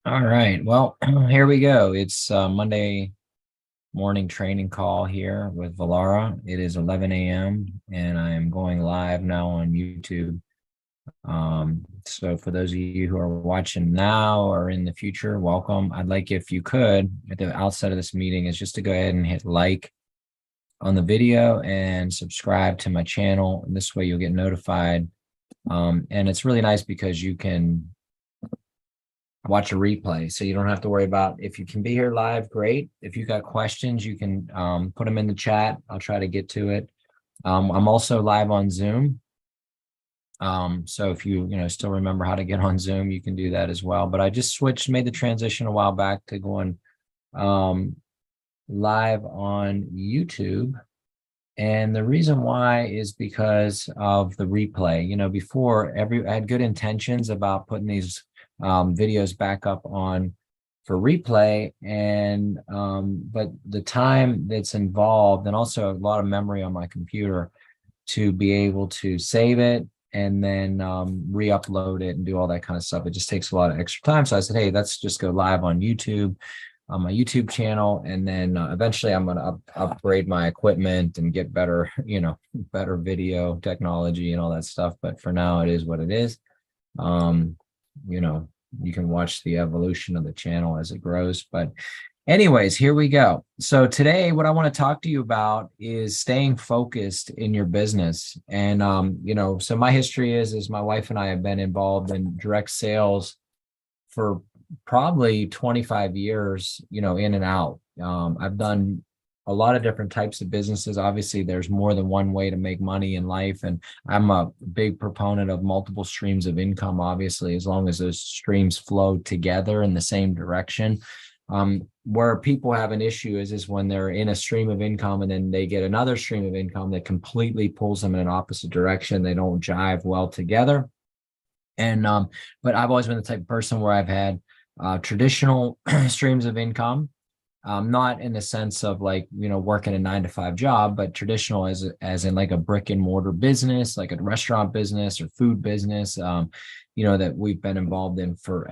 All right. Well, here we go. It's Monday morning training call here with Valara. It is 11 a.m. and I am going live now on YouTube. So for those of you who are watching now or in the future, welcome. I'd like if you could, at the outset of this meeting, is just to go ahead and hit like on the video and subscribe to my channel. And this way you'll get notified. And it's really nice because you can watch a replay, so you don't have to worry about if you can be here live. Great. If you got questions, you can put them in the chat. I'll try to get to it. I'm also live on Zoom. So if you still remember how to get on Zoom, you can do that as well. But I just made the transition a while back to going live on YouTube. And the reason why is because of the replay. Before I had good intentions about putting these videos back up on for replay, and but the time that's involved and also a lot of memory on my computer to be able to save it and then re-upload it and do all that kind of stuff. It just takes a lot of extra time. So I said, hey, let's just go live on YouTube, on my YouTube channel. And then eventually I'm going to upgrade my equipment and get better, better video technology and all that stuff. But for now, it is what it is. You can watch the evolution of the channel as it grows. But anyways, here we go. So today, what I want to talk to you about is staying focused in your business. And, so my history is my wife and I have been involved in direct sales for probably 25 years, in and out. I've done a lot of different types of businesses. Obviously, there's more than one way to make money in life. And I'm a big proponent of multiple streams of income, obviously, as long as those streams flow together in the same direction. Where people have an issue is when they're in a stream of income and then they get another stream of income that completely pulls them in an opposite direction. They don't jive well together. And but I've always been the type of person where I've had traditional streams of income, not in the sense of working a 9-to-5 job, but traditional as in like a brick and mortar business, like a restaurant business or food business, that we've been involved in for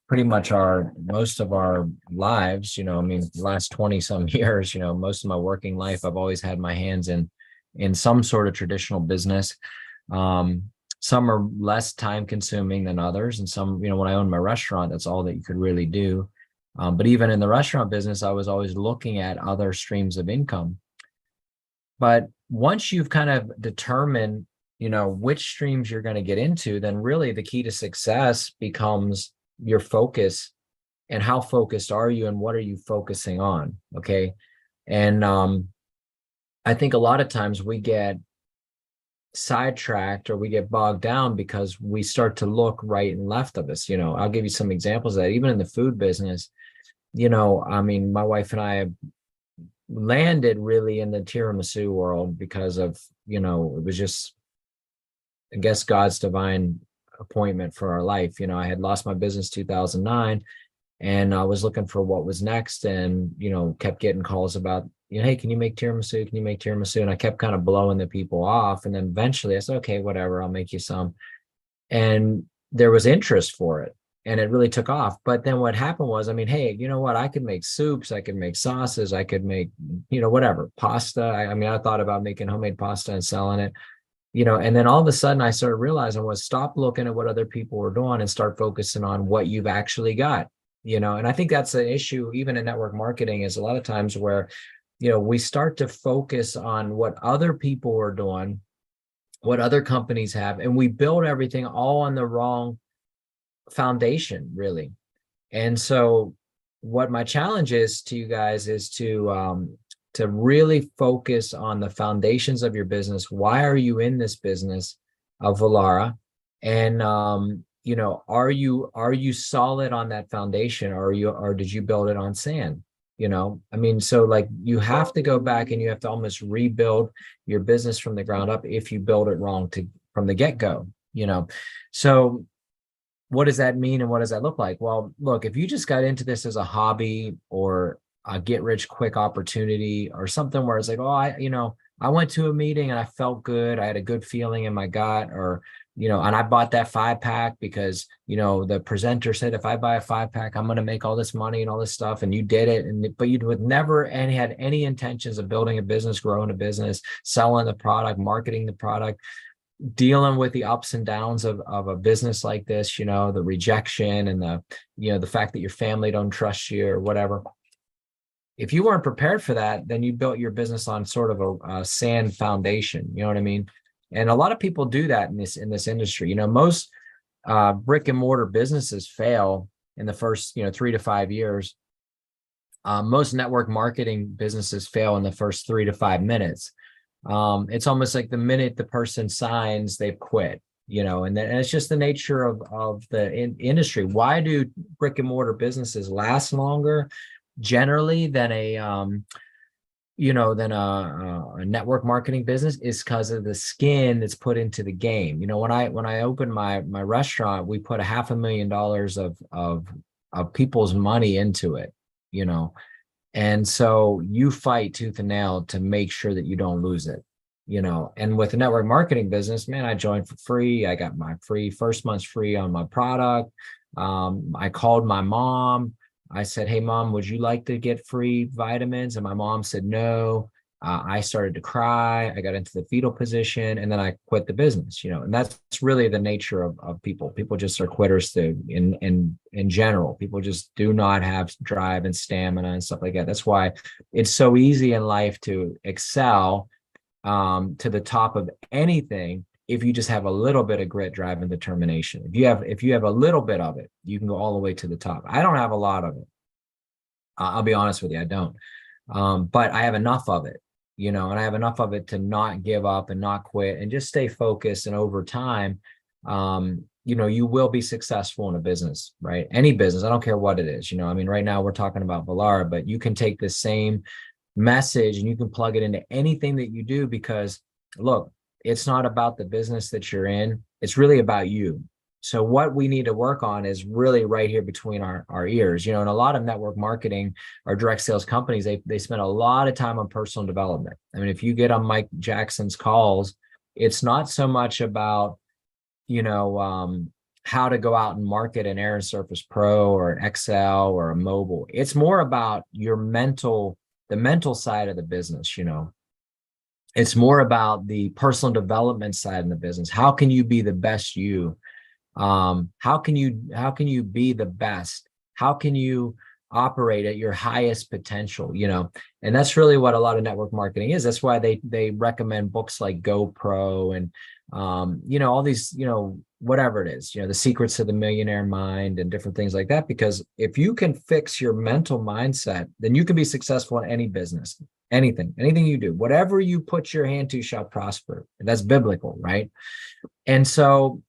pretty much most of our lives. The last 20 some years, most of my working life, I've always had my hands in some sort of traditional business. Some are less time consuming than others. And some, when I owned my restaurant, that's all that you could really do. But even in the restaurant business, I was always looking at other streams of income. But once you've kind of determined, which streams you're going to get into, then really the key to success becomes your focus and how focused are you and what are you focusing on? Okay. And I think a lot of times we get sidetracked or we get bogged down because we start to look right and left of us. I'll give you some examples of that. Even in the food business, my wife and I landed really in the tiramisu world because of, it was just, I guess, God's divine appointment for our life. I had lost my business 2009 and I was looking for what was next and, kept getting calls about, hey, can you make tiramisu? Can you make tiramisu? And I kept kind of blowing the people off. And then eventually I said, okay, whatever, I'll make you some. And there was interest for it and it really took off. But then what happened was, hey, you know what? I could make soups. I could make sauces. I could make, whatever, pasta. I thought about making homemade pasta and selling it, and then all of a sudden I started realizing stop looking at what other people were doing and start focusing on what you've actually got, and I think that's an issue even in network marketing is a lot of times where we start to focus on what other people are doing, what other companies have, and we build everything all on the wrong foundation, really. And so what my challenge is to you guys is to really focus on the foundations of your business. Why are you in this business of Valara? And are you solid on that foundation, or did you build it on sand? So you have to go back and you have to almost rebuild your business from the ground up if you build it wrong from the get-go, So what does that mean and what does that look like? Well, look, if you just got into this as a hobby or a get-rich-quick opportunity or something where it's like, I went to a meeting and I felt good, I had a good feeling in my gut, or and I bought that 5-pack because, the presenter said, if I buy a 5-pack, I'm going to make all this money and all this stuff. And you did it. But you would never and had any intentions of building a business, growing a business, selling the product, marketing the product, dealing with the ups and downs of a business like this, the rejection and the fact that your family don't trust you or whatever. If you weren't prepared for that, then you built your business on sort of a sand foundation. You know what I mean? And a lot of people do that in this industry. Most brick and mortar businesses fail in the first 3 to 5 years. Most network marketing businesses fail in the first 3 to 5 minutes. It's almost like the minute the person signs, they've quit. And it's just the nature of the industry. Why do brick and mortar businesses last longer generally than a network marketing business? Is because of the skin that's put into the game. When I opened my restaurant, we put $500,000 of people's money into it, and so you fight tooth and nail to make sure that you don't lose it, and with the network marketing business, man, I joined for free. I got my first month's free on my product. I called my mom. I said, hey, Mom, would you like to get free vitamins? And my mom said, no. I started to cry. I got into the fetal position, and then I quit the business, and that's really the nature of people. People just are quitters in general. People just do not have drive and stamina and stuff like that. That's why it's so easy in life to excel to the top of anything. If you just have a little bit of grit, drive, and determination. If you have a little bit of it, you can go all the way to the top. I don't have a lot of it. I'll be honest with you, I don't. But I have enough of it, and I have enough of it to not give up and not quit and just stay focused. And over time, you will be successful in a business, right? Any business, I don't care what it is. Right now we're talking about Velara, but you can take the same message and you can plug it into anything that you do, because look, it's not about the business that you're in. It's really about you. So what we need to work on is really right here between our ears, and a lot of network marketing or direct sales companies, they spend a lot of time on personal development. If you get on Mike Jackson's calls, it's not so much about, how to go out and market an Air and Surface Pro or an XL or a mobile. It's more about the mental side of the business, It's more about the personal development side in the business. How can you be the best you? How can you be the best? How can you operate at your highest potential? And that's really what a lot of network marketing is. That's why they recommend books like GoPro and all these, whatever it is, the secrets of the millionaire mind and different things like that. Because if you can fix your mental mindset, then you can be successful in any business. Anything you do, whatever you put your hand to shall prosper. That's biblical, right? And so,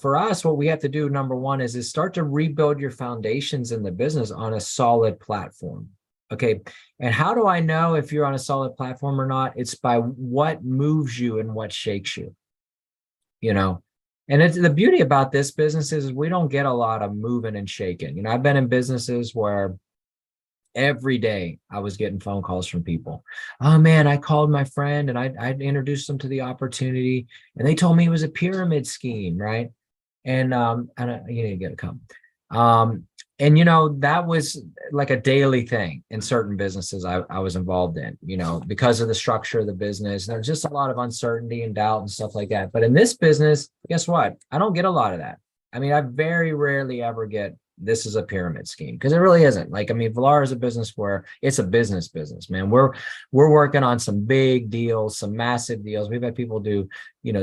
for us, what we have to do, number one, is start to rebuild your foundations in the business on a solid platform. Okay. And how do I know if you're on a solid platform or not? It's by what moves you and what shakes you, And it's the beauty about this business is we don't get a lot of moving and shaking. I've been in businesses where every day I was getting phone calls from people. Oh man, I called my friend and I introduced them to the opportunity, and they told me it was a pyramid scheme, right? And you need to get a come. That was like a daily thing in certain businesses I was involved in, because of the structure of the business. There's just a lot of uncertainty and doubt and stuff like that. But in this business, guess what? I don't get a lot of that. I very rarely ever get, this is a pyramid scheme, because it really isn't. Velara is a business where it's a business, man. We're working on some big deals, some massive deals. We've had people do,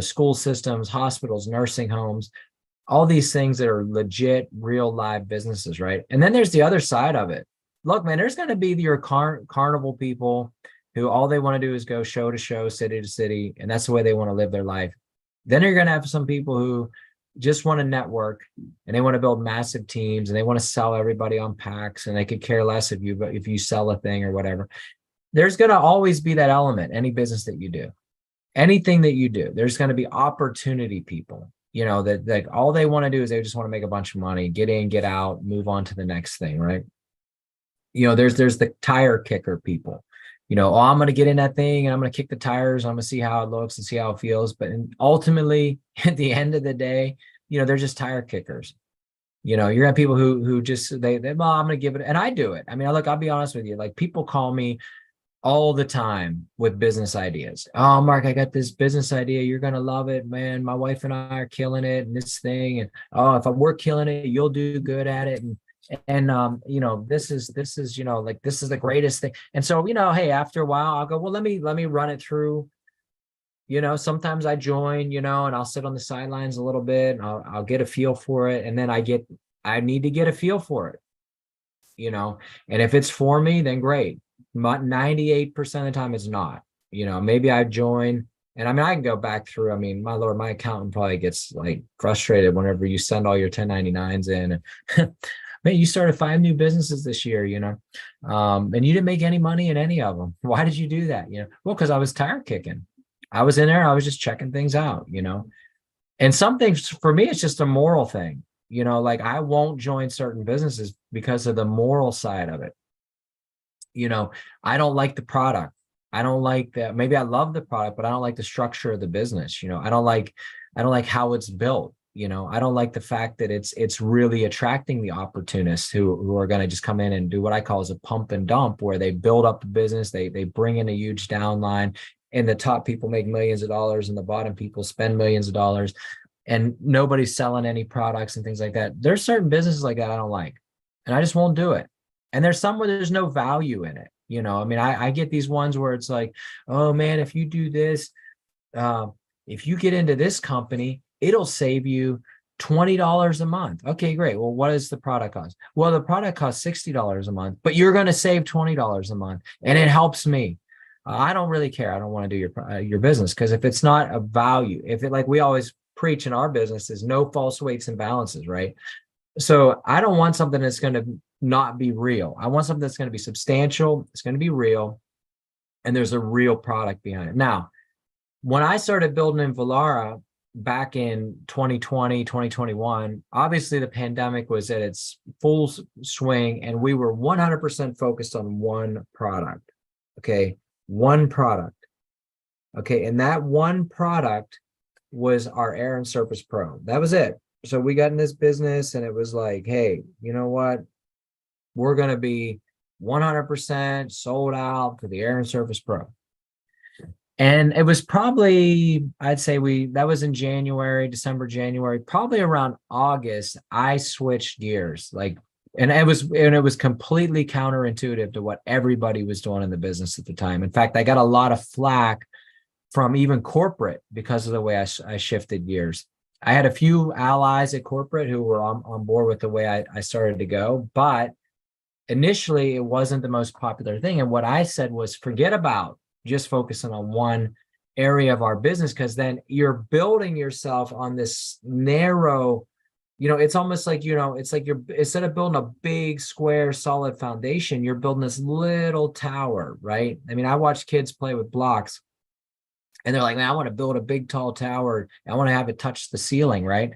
school systems, hospitals, nursing homes, all these things that are legit, real live businesses, right? And then there's the other side of it. Look, man, there's going to be your carnival people who all they want to do is go show to show, city to city, and that's the way they want to live their life. Then you're going to have some people who just want to network and they want to build massive teams and they want to sell everybody on packs, and they could care less if you sell a thing or whatever. There's going to always be that element, any business that you do, anything that you do, there's going to be opportunity people, that like all they want to do is they just want to make a bunch of money, get in, get out, move on to the next thing, right? there's the tire kicker people. Oh, I'm going to get in that thing and I'm going to kick the tires. I'm going to see how it looks and see how it feels. But ultimately, at the end of the day, they're just tire kickers. You're gonna have people who just well, I'm gonna give it, and I do it. I mean, look, I'll be honest with you. Like, people call me all the time with business ideas. Oh, Mark, I got this business idea. You're gonna love it, man. My wife and I are killing it, and this thing, and oh, if we're killing it, you'll do good at it, and this is like, this is the greatest thing. And so, hey, after a while, I'll go, well, let me run it through. Sometimes I join, and I'll sit on the sidelines a little bit, and I'll get a feel for it, and then I need to get a feel for it. And if it's for me, then great. 98% of the time it's not. Maybe I join, and I mean, I can go back through. I mean, my Lord, my accountant probably gets like frustrated whenever you send all your 1099s in. Man, you started 5 new businesses this year, and you didn't make any money in any of them. Why did you do that? Well, because I was tire kicking. I was in there, I was just checking things out, and some things for me, it's just a moral thing. Like, I won't join certain businesses because of the moral side of it. I don't like the product. I don't like that. Maybe I love the product, but I don't like the structure of the business. I don't like how it's built. I don't like the fact that it's really attracting the opportunists who are going to just come in and do what I call as a pump and dump, where they build up the business, they bring in a huge downline, and the top people make millions of dollars and the bottom people spend millions of dollars, and nobody's selling any products and things like that. There's certain businesses like that I don't like, and I just won't do it. And there's some where there's no value in it. I mean, I get these ones where it's like, oh man, if you do this, if you get into this company, it'll save you $20 a month. Okay, great. Well, what does the product cost? Well, the product costs $60 a month, but you're going to save $20 a month, and it helps me. I don't really care. I don't want to do your business, because if it's not a value, if it, like we always preach in our business, is no false weights and balances, right? So I don't want something that's going to not be real. I want something that's going to be substantial. It's going to be real, and there's a real product behind it. Now, when I started building in Vollara back in 2020, 2021, obviously the pandemic was at its full swing, and we were 100% focused on one product. Okay. One product. Okay. And that one product was our Air and Surface Pro. That was it. So we got in this business, and it was like, hey, you know what? We're going to be 100% sold out for the Air and Surface Pro. And it was probably, I'd say that was in December, January, probably around August, I switched gears. And it was completely counterintuitive to what everybody was doing in the business at the time. In fact, I got a lot of flack from even corporate because of the way I shifted gears. I had a few allies at corporate who were on board with the way I started to go, but initially it wasn't the most popular thing. And what I said was, forget about just focusing on one area of our business, because then you're building yourself on this narrow, it's almost like, it's like you're, instead of building a big square solid foundation, you're building this little tower, right? I mean, I watch kids play with blocks, and they're like, man, I want to build a big tall tower. I want to have it touch the ceiling, right?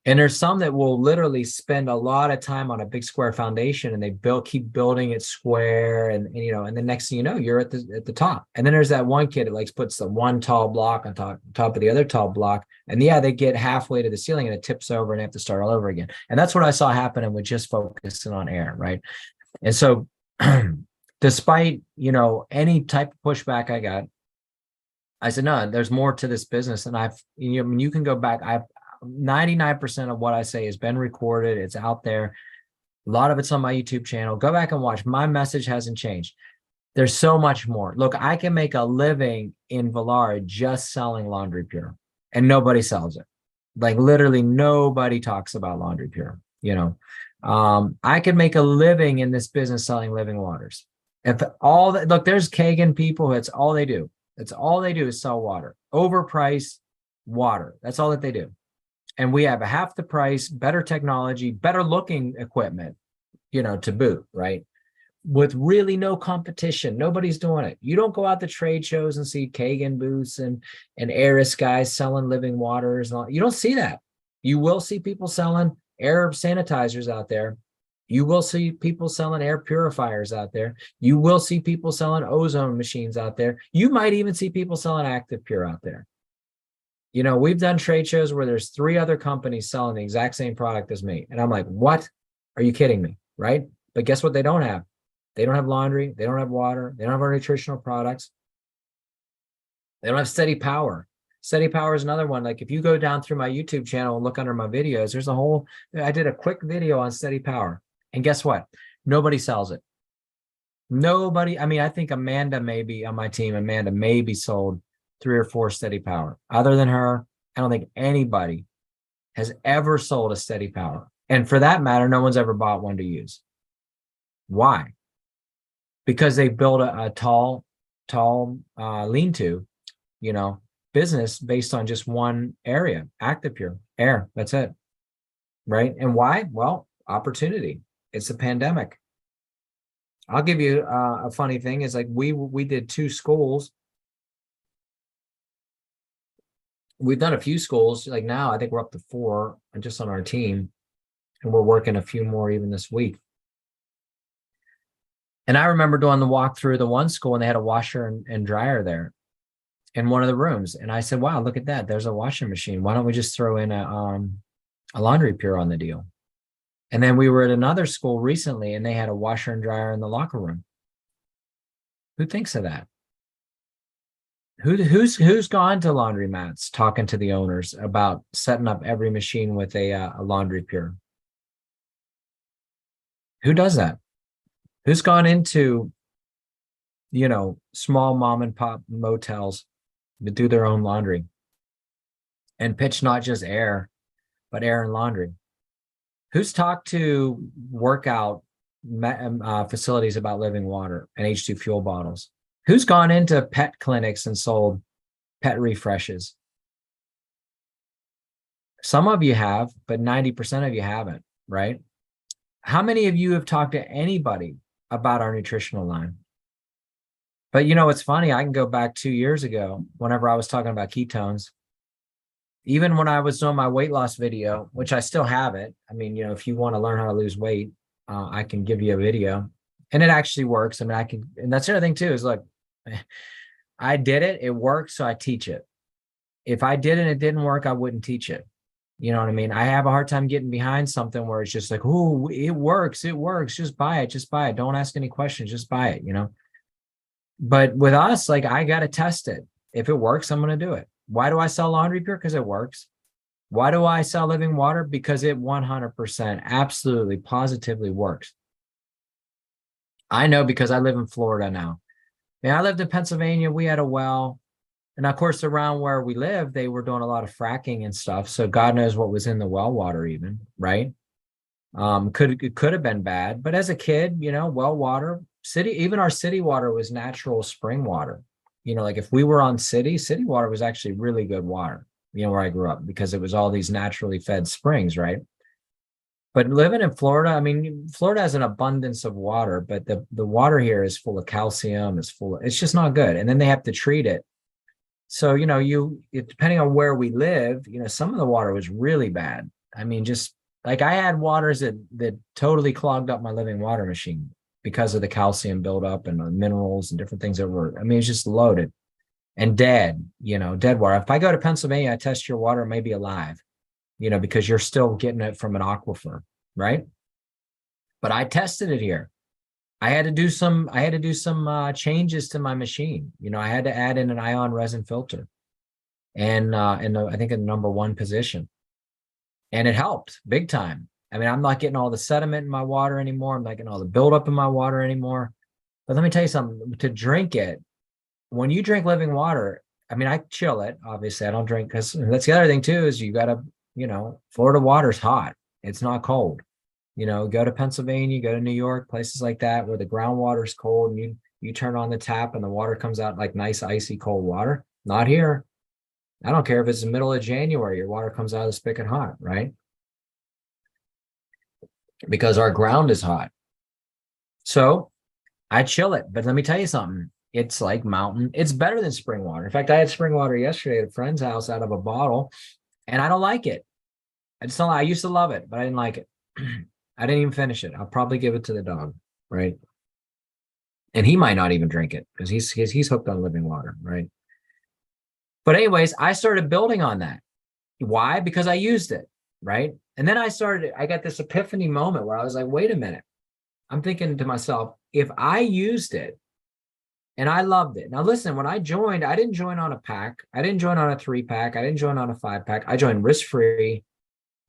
And there's some that will literally spend a lot of time on a big square foundation, and they keep building it square, and the next thing you know, you're at the top. And then there's that one kid that puts the one tall block on top of the other tall block, and they get halfway to the ceiling and it tips over and they have to start all over again. And that's what I saw happening with just focusing on air, right? And so, despite any type of pushback I got, I said, no, there's more to this business, and you can go back. 99% of what I say has been recorded. It's out there. A lot of it's on my YouTube channel. Go back and watch. My message hasn't changed. There's so much more. Look, I can make a living in Vollara just selling Laundry Pure, and nobody sells it. Like, literally nobody talks about Laundry Pure. I can make a living in this business selling living waters. If all that, look, there's Kagan people. That's all they do. That's all they do is sell water, overpriced water. That's all that they do. And we have a half the price, better technology, better looking equipment, to boot, right? With really no competition. Nobody's doing it. You don't go out to trade shows and see Kagan booths and Aris guys selling living waters. And all. You don't see that. You will see people selling Air sanitizers out there, You will see people selling air purifiers out there. You will see people selling ozone machines out there. You might even see people selling Active Pure out there. You know, we've done trade shows where there's 3 other companies selling the exact same product as me. And I'm like, what? Are you kidding me? Right? But guess what they don't have? They don't have laundry. They don't have water. They don't have our nutritional products. They don't have steady power. Steady power is another one. Like if you go down through my YouTube channel and look under my videos, there's a whole, I did a quick video on steady power. And guess what? Nobody sells it. Nobody. I mean, I think Amanda maybe on my team, Amanda maybe sold 3 or 4 steady power. Other than her, I don't think anybody has ever sold a steady power. And for that matter, no one's ever bought one to use. Why? Because they built a tall lean-to, you know, business based on just one area, Active Pure, air. That's it. Right. And why? Well, opportunity. It's a pandemic. I'll give you a funny thing is like we did 2 schools. We've done a few schools. Like now, I think we're up to 4 just on our team, and we're working a few more even this week. And I remember doing the walk through the one school, and they had a washer and dryer there in one of the rooms. And I said, wow, look at that. There's a washing machine. Why don't we just throw in a laundry pure on the deal? And then we were at another school recently, and they had a washer and dryer in the locker room. Who thinks of that? Who's gone to laundromats talking to the owners about setting up every machine with a laundry pure? Who does that? Who's gone into, you know, small mom and pop motels to do their own laundry and pitch not just air, but air and laundry? Who's talked to workout facilities about living water and H2 fuel bottles? Who's gone into pet clinics and sold pet refreshes? Some of you have, but 90% of you haven't, right? How many of you have talked to anybody about our nutritional line? But you know, it's funny. I can go back 2 years ago, whenever I was talking about ketones, even when I was doing my weight loss video, which I still have it. I mean, you know, if you want to learn how to lose weight, I can give you a video, and it actually works. I mean, I can, and that's the other thing too, is look, I did it, it worked, so I teach it. If I did and it didn't work, I wouldn't teach it. You know what I mean? I have a hard time getting behind something where it's just like, oh, it works, just buy it, don't ask any questions, just buy it, you know? But with us, like, I got to test it. If it works, I'm going to do it. Why do I sell laundry pure? Because it works. Why do I sell living water? Because it 100% absolutely positively works. I know because I live in Florida now. And I lived in Pennsylvania. We had a well. And of course, around where we live, they were doing a lot of fracking and stuff. So God knows what was in the well water even, right? It could have been bad. But as a kid, you know, well water, even our city water was natural spring water. You know, like if we were on city water was actually really good water, you know, where I grew up, because it was all these naturally fed springs, right? But living in Florida, I mean, Florida has an abundance of water, but the water here is full of calcium, it's just not good. And then they have to treat it. So, you know, depending on where we live, you know, some of the water was really bad. I mean, just like I had waters that totally clogged up my living water machine because of the calcium buildup and the minerals and different things that were, I mean, it's just loaded and dead, you know, dead water. If I go to Pennsylvania, I test your water, it may be alive, you know, because you're still getting it from an aquifer, right? But I tested it here. I had to do some changes to my machine. You know, I had to add in an ion resin filter, and I think in the #1 position, and it helped big time. I mean, I'm not getting all the sediment in my water anymore. I'm not getting all the buildup in my water anymore. But let me tell you something, to drink it, when you drink living water, I mean, I chill it. Obviously, I don't drink, because that's the other thing too, is you got to, you know, Florida water's hot. It's not cold. You know, go to Pennsylvania, go to New York, places like that where the groundwater is cold, and you turn on the tap and the water comes out like nice, icy, cold water. Not here. I don't care if it's the middle of January, your water comes out of the spigot hot, right? Because our ground is hot. So I chill it. But let me tell you something. It's like mountain. It's better than spring water. In fact, I had spring water yesterday at a friend's house out of a bottle, and I don't like it. I just don't. I used to love it, but I didn't like it. I didn't even finish it. I'll probably give it to the dog, right? And he might not even drink it because he's hooked on living water, right? But anyways, I started building on that. Why? Because I used it, right? And then I got this epiphany moment where I was like, wait a minute. I'm thinking to myself, if I used it and I loved it. Now, listen, when I joined, I didn't join on a pack. I didn't join on a 3-pack. I didn't join on a 5-pack. I joined risk-free,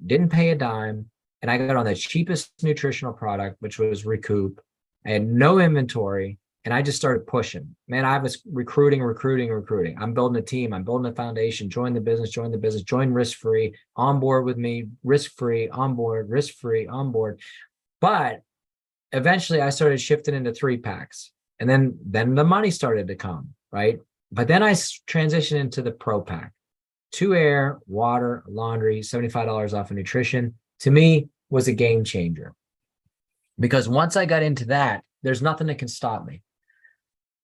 didn't pay a dime. And I got on the cheapest nutritional product, which was Recoup. I had no inventory. And I just started pushing. Man, I was recruiting. I'm building a team. I'm building a foundation. Join the business, join risk-free, on board with me, risk-free, on board, risk-free, on board. But eventually I started shifting into 3-packs. And then the money started to come, right? But then I transitioned into the pro pack. 2 air, water, laundry, $75 off of nutrition, to me was a game changer. Because once I got into that, there's nothing that can stop me.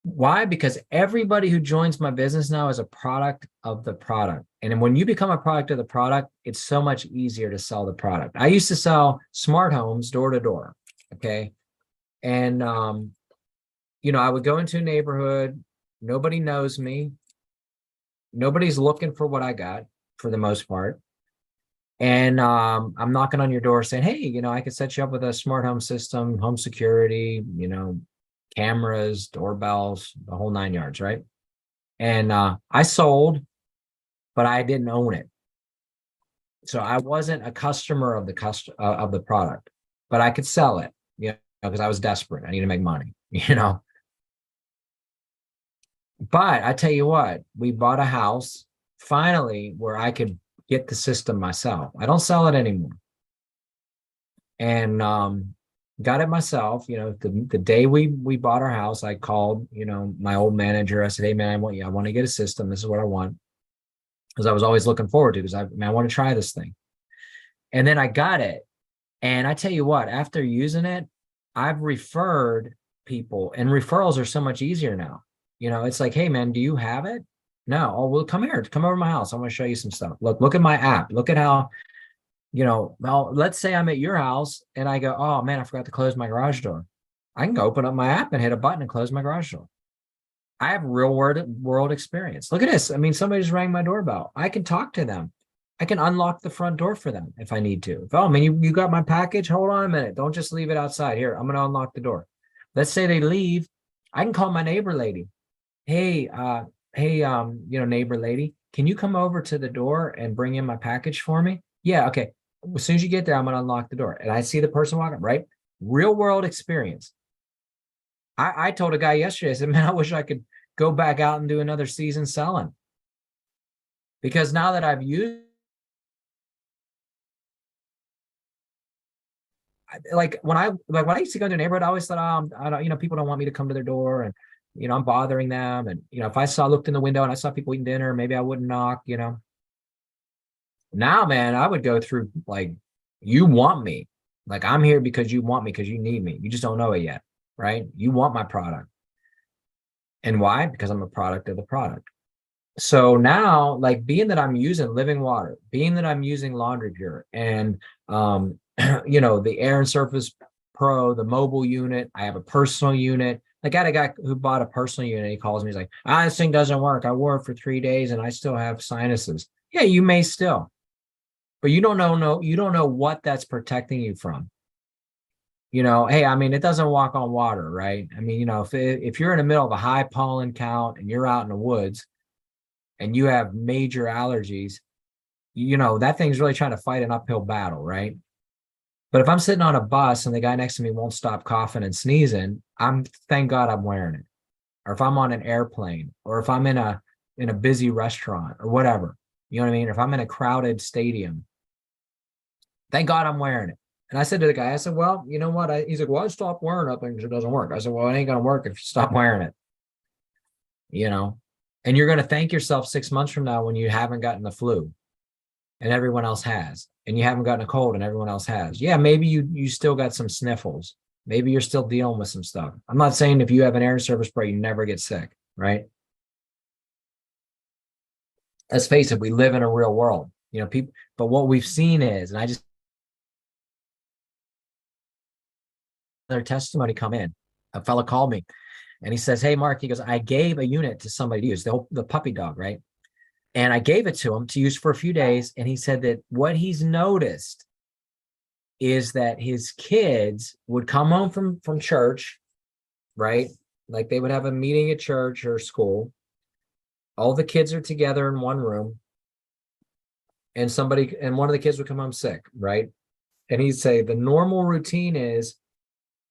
Why? Because everybody who joins my business now is a product of the product. And when you become a product of the product, it's so much easier to sell the product. I used to sell smart homes door to door. Okay. And, I would go into a neighborhood. Nobody knows me. Nobody's looking for what I got for the most part. And I'm knocking on your door saying, hey, I could set you up with a smart home system, home security, cameras, doorbells, the whole 9 yards, right? And I sold, but I didn't own it. So I wasn't a customer of the product, but I could sell it, because I was desperate. I need to make money, But I tell you what, we bought a house finally where I could get the system myself. I don't sell it anymore. And got it myself. The day we bought our house, I called, my old manager. I said, hey man, I want to get a system. This is what I want. Because I was always looking forward to, because I want to try this thing. And then I got it. And I tell you what, after using it, I've referred people, and referrals are so much easier now. It's like, hey man, do you have it? No. Oh, well, come here, come over to my house. I want to show you some stuff. Look at my app. Look at how, well, let's say I'm at your house and I go, oh man, I forgot to close my garage door. I can go open up my app and hit a button and close my garage door. I have real world experience. Look at this. I mean, somebody just rang my doorbell. I can talk to them. I can unlock the front door for them if I need to. Oh man, you got my package? Hold on a minute. Don't just leave it outside. Here, I'm going to unlock the door. Let's say they leave. I can call my neighbor lady. Hey, neighbor lady, can you come over to the door and bring in my package for me? Yeah, okay. As soon as you get there, I'm going to unlock the door. And I see the person walking, right? Real world experience. I told a guy yesterday, I said, man, I wish I could go back out and do another season selling. Because now that I've used, when I used to go to a neighborhood, I always thought, I don't, people don't want me to come to their door, and I'm bothering them. And if I looked in the window and I saw people eating dinner, maybe I wouldn't knock. Now, man, I would go through like, you want me, like I'm here because you want me, because you need me. You just don't know it yet, right? You want my product. And why? Because I'm a product of the product. So now, like, being that I'm using living water, being that I'm using Laundry Pure, and the Air and Surface Pro, the mobile unit, I have a personal unit. Like, I had a guy who bought a personal unit. He calls me, he's like, this thing doesn't work. I wore it for 3 days and I still have sinuses. Yeah, you may still, but you don't know what that's protecting you from. Hey, I mean, it doesn't walk on water, right? I mean, if you're in the middle of a high pollen count and you're out in the woods and you have major allergies, that thing's really trying to fight an uphill battle, right? But if I'm sitting on a bus and the guy next to me won't stop coughing and sneezing, thank God I'm wearing it. Or if I'm on an airplane, or if I'm in a busy restaurant or whatever, you know what I mean? If I'm in a crowded stadium, thank God I'm wearing it. And I said to the guy, I said, well, you know what? He's like, well, I stopped wearing it because it doesn't work. I said, well, it ain't going to work if you stop wearing it, and you're going to thank yourself 6 months from now when you haven't gotten the flu and everyone else has, and you haven't gotten a cold and everyone else has. Yeah, maybe you still got some sniffles. Maybe you're still dealing with some stuff. I'm not saying if you have an air service spray, you never get sick, right? Let's face it, we live in a real world, people. But what we've seen is, and I just testimony come in. A fellow called me and he says, "Hey, Mark," he goes, "I gave a unit to somebody to use, the puppy dog, right? And I gave it to him to use for a few days. And he said that what he's noticed is that his kids would come home from church, right? Like they would have a meeting at church or school. All the kids are together in one room, and one of the kids would come home sick, right? And he'd say the normal routine is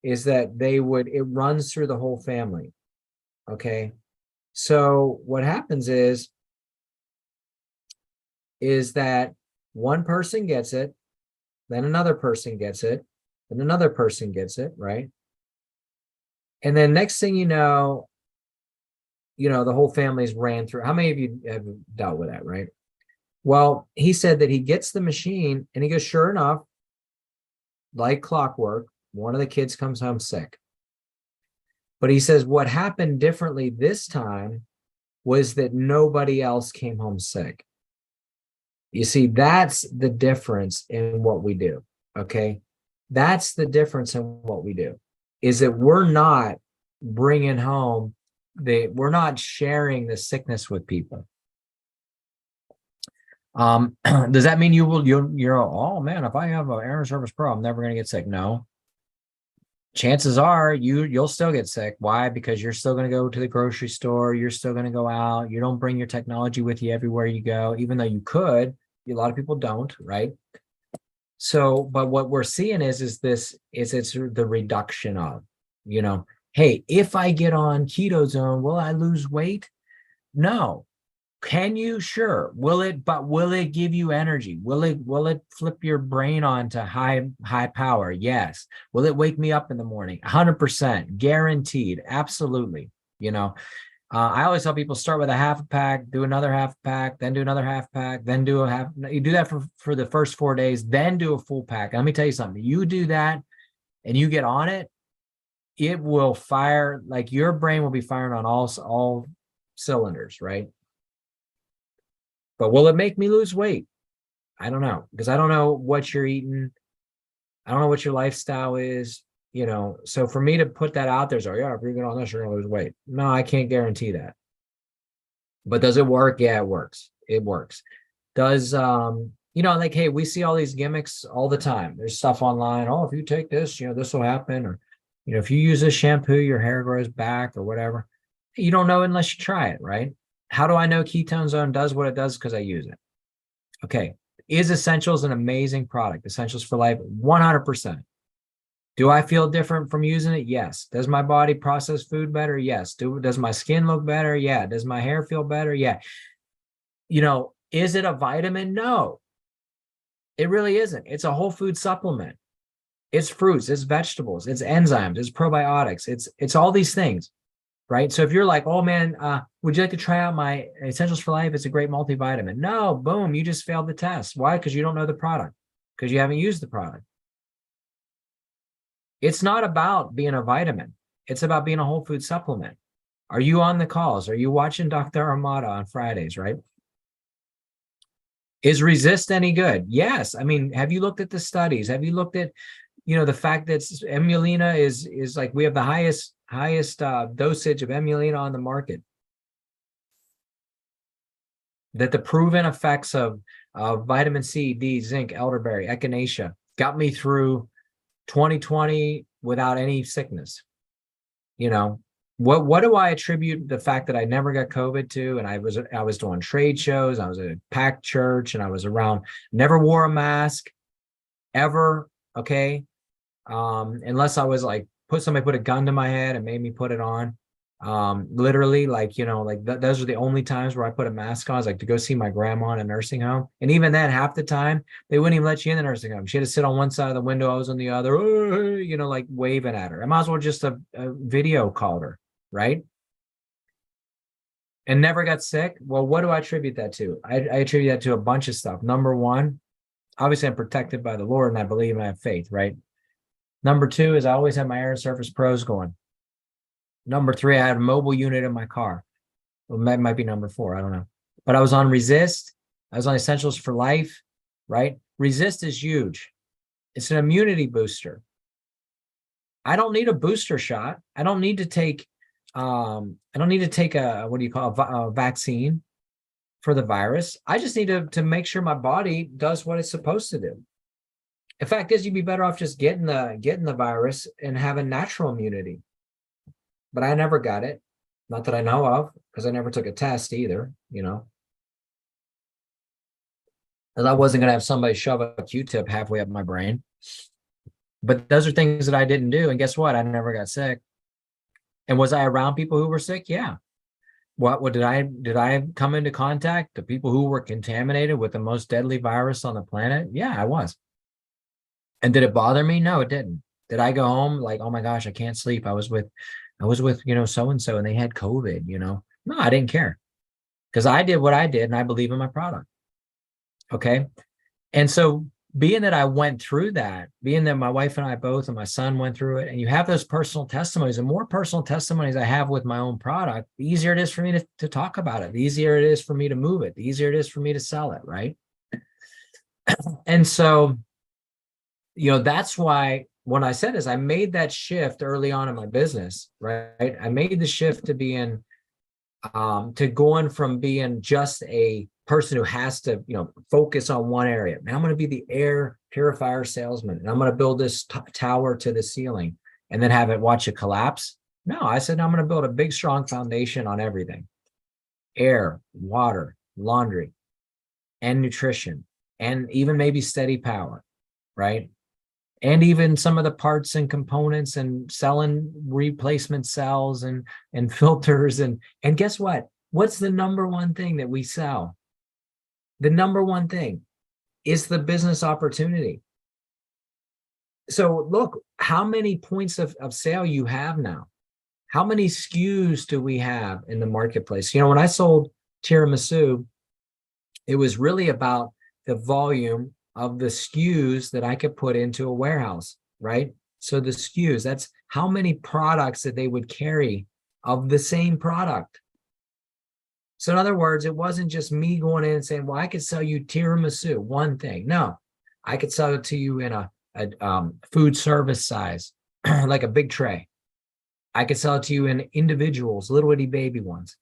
that it runs through the whole family. Okay. So what happens is that one person gets it, then another person gets it, then another person gets it, right? And then next thing you know, the whole family's ran through. How many of you have dealt with that, right? Well, he said that he gets the machine and he goes, sure enough, like clockwork, one of the kids comes home sick. But he says what happened differently this time was that nobody else came home sick. You see, that's the difference in what we do, okay? That's the difference in what we do, is that we're not bringing home we're not sharing the sickness with people. Does that mean you're oh man, if I have an Aaron Service Pro, I'm never going to get sick? No. Chances are you'll still get sick. Why? Because you're still going to go to the grocery store. You're still going to go out. You don't bring your technology with you everywhere you go, even though you could. A lot of people don't, right? So, but what we're seeing is it's the reduction of, hey, if I get on keto zone, will I lose weight? No. Can you? Sure. Will it give you energy? Will it flip your brain on to high power? Yes. Will it wake me up in the morning? 100%, guaranteed. Absolutely. I always tell people start with a half a pack, do another half pack, then do another half pack, then do a half. You do that for the first 4 days, then do a full pack. And let me tell you something. You do that and you get on it, it will fire, like your brain will be firing on all cylinders, right? But will it make me lose weight? I don't know, because I don't know what you're eating. I don't know what your lifestyle is, So for me to put that out there, so yeah, if you're going on this, you're going to lose weight. No, I can't guarantee that. But does it work? Yeah, it works. It works. Does, like, hey, we see all these gimmicks all the time. There's stuff online. Oh, if you take this, this will happen. Or, if you use this shampoo, your hair grows back or whatever. You don't know unless you try it, right? How do I know Ketone Zone does what it does? Because I use it. Okay. Is Essentials an amazing product? Essentials for Life, 100%. Do I feel different from using it? Yes. Does my body process food better? Yes. Does my skin look better? Yeah. Does my hair feel better? Yeah. Is it a vitamin? No, it really isn't. It's a whole food supplement. It's fruits, it's vegetables, it's enzymes, it's probiotics, it's all these things. Right. So if you're like, oh man, would you like to try out my Essentials for Life? It's a great multivitamin. No, boom, you just failed the test. Why? Because you don't know the product, because you haven't used the product. It's not about being a vitamin. It's about being a whole food supplement. Are you on the calls? Are you watching Dr. Armada on Fridays, right? Is Resist any good? Yes. I mean, have you looked at the studies? Have you looked at, the fact that emulina is like, we have the highest dosage of emulina on the market. That the proven effects of vitamin C, D, zinc, elderberry, echinacea got me through 2020 without any sickness. What do I attribute the fact that I never got COVID to? And I was doing trade shows, I was at a packed church, and I was around, never wore a mask ever. Okay. Unless I was like, somebody put a gun to my head and made me put it on. Literally, like, those are the only times where I put a mask on. I was like to go see my grandma in a nursing home. And even then, half the time, they wouldn't even let you in the nursing home. She had to sit on one side of the window. I was on the other, like waving at her. I might as well just a video called her, right? And never got sick. Well, what do I attribute that to? I attribute that to a bunch of stuff. Number one, obviously I'm protected by the Lord and I believe and I have faith, right? Number two is I always have my Air Surface Pros going. Number three, I had a mobile unit in my car. Well, that might be number four. I don't know. But I was on Resist. I was on Essentials for Life, right? Resist is huge. It's an immunity booster. I don't need a booster shot. I don't need to take a, what do you call a vaccine for the virus. I just need to make sure my body does what it's supposed to do. In fact, is you'd be better off just getting the virus and having natural immunity. But I never got it. Not that I know of, because I never took a test either, you know. And I wasn't gonna have somebody shove a Q-tip halfway up my brain. But those are things that I didn't do. And guess what? I never got sick. And was I around people who were sick? Yeah. What did I come into contact the people who were contaminated with the most deadly virus on the planet? Yeah, I was. And did it bother me? No, it didn't. Did I go home like, oh my gosh, I can't sleep? I was with, so and so and they had COVID, No, I didn't care. Because I did what I did and I believe in my product. Okay. And so being that I went through that, being that my wife and I both and my son went through it, and you have those personal testimonies, and more personal testimonies I have with my own product, the easier it is for me to talk about it, the easier it is for me to move it, the easier it is for me to sell it, right? And so, that's why when I said is I made that shift early on in my business, right? I made the shift to going from being just a person who has to, focus on one area. And I'm going to be the air purifier salesman, and I'm going to build this tower to the ceiling and then have it watch it collapse. No, I said, I'm going to build a big, strong foundation on everything: air, water, laundry, and nutrition, and even maybe steady power, right? And even some of the parts and components and selling replacement cells and filters. And guess what? What's the number one thing that we sell? The number one thing is the business opportunity. So look, how many points of sale you have now? How many SKUs do we have in the marketplace? When I sold tiramisu, it was really about the volume of the SKUs that I could put into a warehouse, right? So the SKUs, that's how many products that they would carry of the same product. So in other words, it wasn't just me going in and saying, well, I could sell you tiramisu, one thing. No, I could sell it to you in a food service size, like a big tray. I could sell it to you in individuals, little itty baby ones.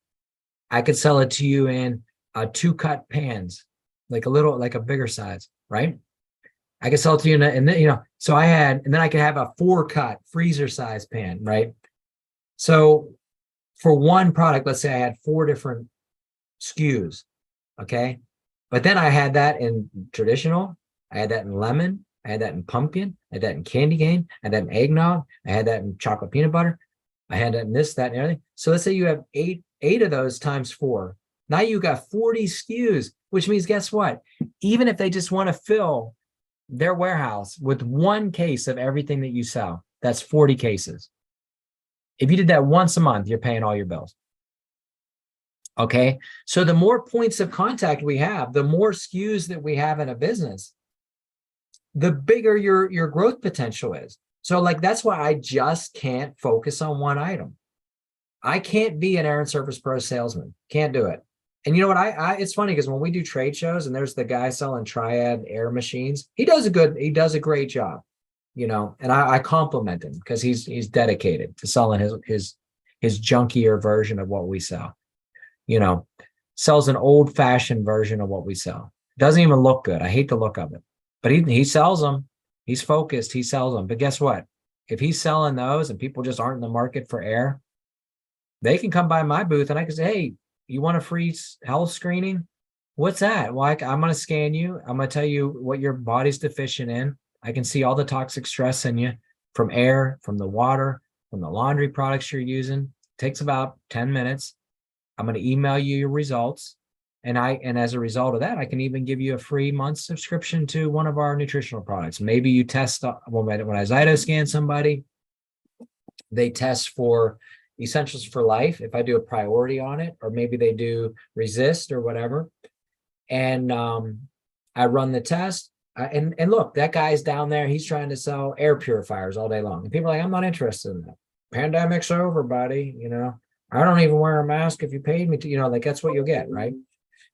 I could sell it to you in 2-cut pans, like a bigger size, right? I could sell it to you and then, so and then I could have a 4-cut freezer size pan, right? So for one product, let's say I had 4 different SKUs, okay? But then I had that in traditional, I had that in lemon, I had that in pumpkin, I had that in candy cane, I had that in eggnog, I had that in chocolate peanut butter, I had that in this, that, and everything. So let's say you have eight of those times 4. Now you got 40 SKUs, which means guess what? Even if they just want to fill their warehouse with 1 case of everything that you sell, that's 40 cases. If you did that once a month, you're paying all your bills. Okay. So the more points of contact we have, the more SKUs that we have in a business, the bigger your growth potential is. So that's why I just can't focus on one item. I can't be an air and surface pro salesman. Can't do it. And you know what? It's funny because when we do trade shows and there's the guy selling Triad air machines, he does a great job, and I compliment him because he's dedicated to selling his junkier version of what we sell. Sells an old fashioned version of what we sell. Doesn't even look good. I hate the look of it, but he sells them. He's focused. He sells them. But guess what? If he's selling those and people just aren't in the market for air, they can come by my booth and I can say, hey, you want a free health screening? What's that? Well, I'm going to scan you. I'm going to tell you what your body's deficient in. I can see all the toxic stress in you from air, from the water, from the laundry products you're using. It takes about 10 minutes. I'm going to email you your results. And as a result of that, I can even give you a free month subscription to one of our nutritional products. Maybe you test, when I Zytoscan somebody, they test for Essentials for Life, if I do a priority on it, or maybe they do Resist or whatever. And I run the test. And look, that guy's down there, he's trying to sell air purifiers all day long. And people are like, I'm not interested in that. Pandemic's over, buddy. I don't even wear a mask if you paid me to, that's what you'll get, right?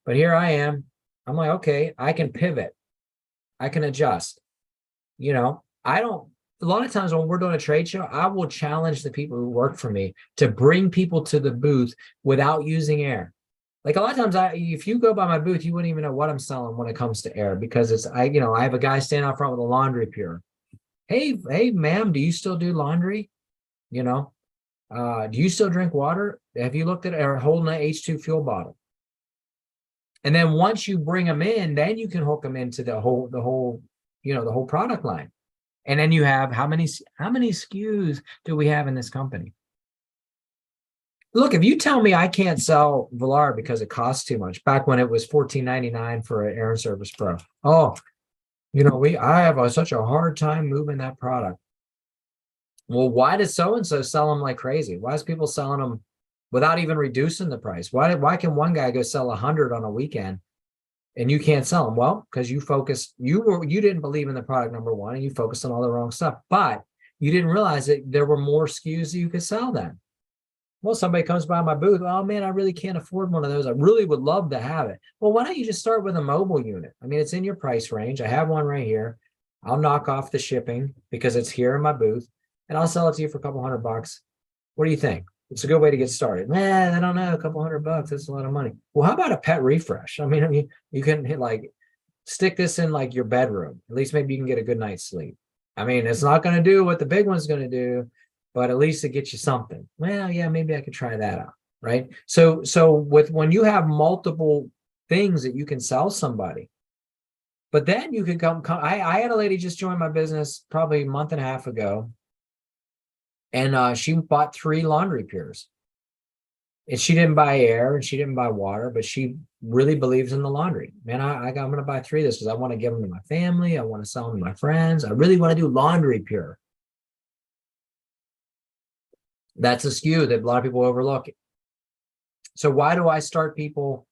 But here I am. I'm like, okay, I can pivot. I can adjust. I don't a lot of times when we're doing a trade show, I will challenge the people who work for me to bring people to the booth without using air. Like a lot of times, if you go by my booth, you wouldn't even know what I'm selling when it comes to air, because I have a guy standing out front with a laundry pure. Hey, ma'am, do you still do laundry? You know, do you still drink water? Have you looked at or holding an H2 fuel bottle? And then once you bring them in, then you can hook them into the whole, the whole product line. And then you have how many SKUs do we have in this company? Look, if you tell me I can't sell Velar because it costs too much, back when it was $14.99 for an Air and Service Pro. Oh, I have such a hard time moving that product. Well, why does so-and-so sell them like crazy? Why is people selling them without even reducing the price? Why can one guy go sell 100 on a weekend and you can't sell them? Well, because you didn't believe in the product, number one, and you focused on all the wrong stuff, but you didn't realize that there were more SKUs that you could sell then. Well, somebody comes by my booth. Oh man, I really can't afford one of those. I really would love to have it. Well, why don't you just start with a mobile unit? I mean, it's in your price range. I have one right here. I'll knock off the shipping because it's here in my booth, and I'll sell it to you for a couple $100. What do you think? It's a good way to get started. Man, I don't know, a couple $100, that's a lot of money. Well, how about a pet refresh? I mean, you can stick this in like your bedroom. At least maybe you can get a good night's sleep. I mean, it's not going to do what the big one's going to do, but at least it gets you something. Well, yeah, maybe I could try that out, right? So when you have multiple things that you can sell somebody, but then you could come. I had a lady just join my business probably a month and a half ago, and she bought 3 laundry pures. And she didn't buy air and she didn't buy water, but she really believes in the laundry. Man, I'm going to buy 3 of this because I want to give them to my family. I want to sell them to my friends. I really want to do laundry pure. That's a SKU that a lot of people overlook. So why do I start people?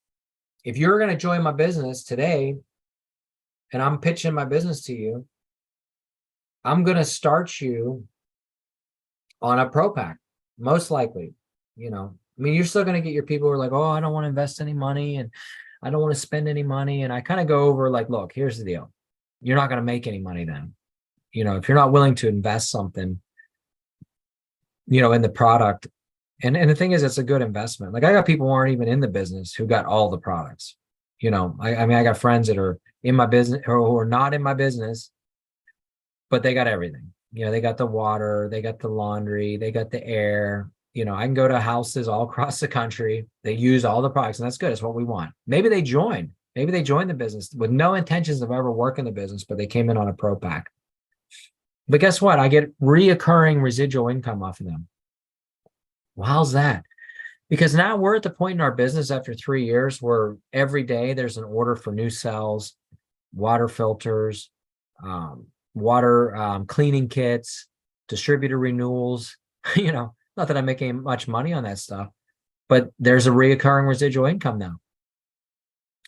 If you're going to join my business today and I'm pitching my business to you, I'm going to start you on a pro pack, most likely. I mean, you're still going to get your people who are like, oh, I don't want to invest any money and I don't want to spend any money. And I kind of go over like, look, here's the deal. You're not going to make any money then. If you're not willing to invest something, in the product. And the thing is, it's a good investment. Like I got people who aren't even in the business who got all the products. I mean, I got friends that are in my business or who are not in my business, but they got everything. They got the water, they got the laundry, they got the air. I can go to houses all across the country. They use all the products, and that's good. It's what we want. Maybe they joined the business with no intentions of ever working the business, but they came in on a pro pack. But guess what? I get reoccurring residual income off of them. Well, how's that? Because now we're at the point in our business after 3 years where every day there's an order for new cells, water filters, water cleaning kits, distributor renewals. Not that I'm making much money on that stuff, but there's a reoccurring residual income now.